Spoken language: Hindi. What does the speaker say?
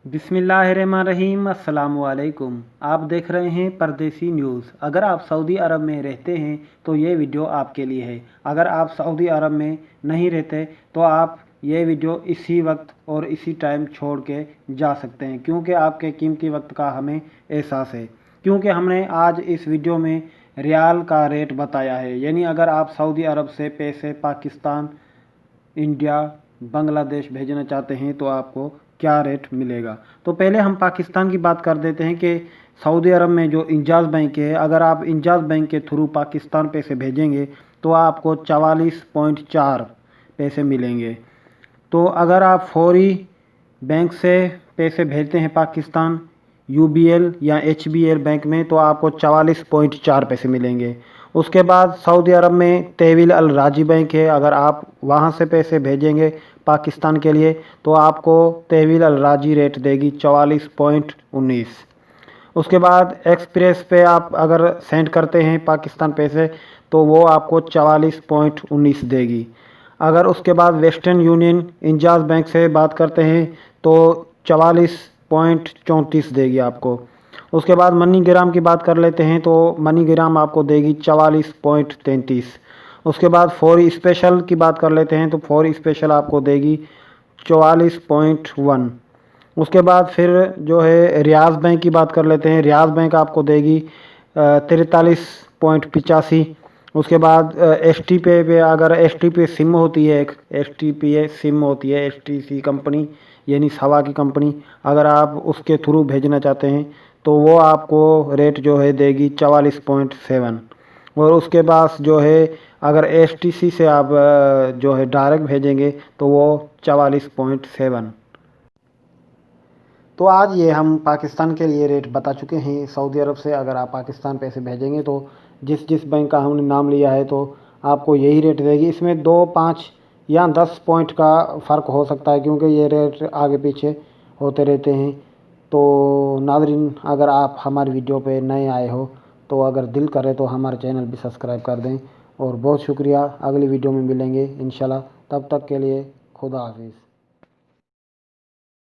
बिस्मिल्लाहिर्रहमानिर्रहीम। अस्सलाम वालेकुम। आप देख रहे हैं परदेसी न्यूज़। अगर आप सऊदी अरब में रहते हैं तो ये वीडियो आपके लिए है। अगर आप सऊदी अरब में नहीं रहते तो आप ये वीडियो इसी वक्त और इसी टाइम छोड़ के जा सकते हैं, क्योंकि आपके कीमती वक्त का हमें एहसास है। क्योंकि हमने आज इस वीडियो में रियाल का रेट बताया है, यानी अगर आप सऊदी अरब से पैसे पाकिस्तान, इंडिया, बांग्लादेश भेजना चाहते हैं तो आपको क्या रेट मिलेगा। तो पहले हम पाकिस्तान की बात कर देते हैं कि सऊदी अरब में जो इंजाज़ बैंक है, अगर आप इंजाज़ बैंक के थ्रू पाकिस्तान पैसे भेजेंगे तो आपको 44.4 पैसे मिलेंगे। तो अगर आप फौरी बैंक से पैसे भेजते हैं पाकिस्तान, यूबीएल या एचबीएल बैंक में, तो आपको 44.4 पैसे मिलेंगे। उसके बाद सऊदी अरब में तहवील अल राजी बैंक है, अगर आप वहाँ से पैसे भेजेंगे पाकिस्तान के लिए तो आपको तहवील अल राजी रेट देगी 44.19। उसके बाद एक्सप्रेस पे आप अगर सेंड करते हैं पाकिस्तान पैसे तो वो आपको 44.19 देगी। अगर उसके बाद वेस्टर्न यूनियन इंजाज़ बैंक से बात करते हैं तो 44.34 देगी आपको। उसके बाद मनीग्राम की बात कर लेते हैं तो मनीग्राम आपको देगी 44.33। उसके बाद फौरी स्पेशल की बात कर लेते हैं तो फौरी स्पेशल आपको देगी 44.1। उसके बाद फिर जो है रियाज बैंक की बात कर लेते हैं, रियाज बैंक आपको देगी 43.85। उसके बाद एस टी पे अगर एस टी पे सिम होती है, एक एस टी पी सिम होती है, एस टी सी कंपनी यानी सवा की कंपनी, अगर आप उसके थ्रू भेजना चाहते हैं तो वो आपको रेट जो है देगी 44.7। और उसके बाद जो है अगर एस टी सी से आप जो है डायरेक्ट भेजेंगे तो वो 44.7। तो आज ये हम पाकिस्तान के लिए रेट बता चुके हैं। सऊदी अरब से अगर आप पाकिस्तान पैसे भेजेंगे तो जिस जिस बैंक का हमने नाम लिया है तो आपको यही रेट देगी। इसमें 2, 5 या 10 पॉइंट का फ़र्क हो सकता है, क्योंकि ये रेट आगे पीछे होते रहते हैं। तो नाज़रीन, अगर आप हमारी वीडियो पे नए आए हो तो अगर दिल करे तो हमारे चैनल भी सब्सक्राइब कर दें। और बहुत शुक्रिया। अगली वीडियो में मिलेंगे इंशाल्लाह। तब तक के लिए खुदा हाफिज़।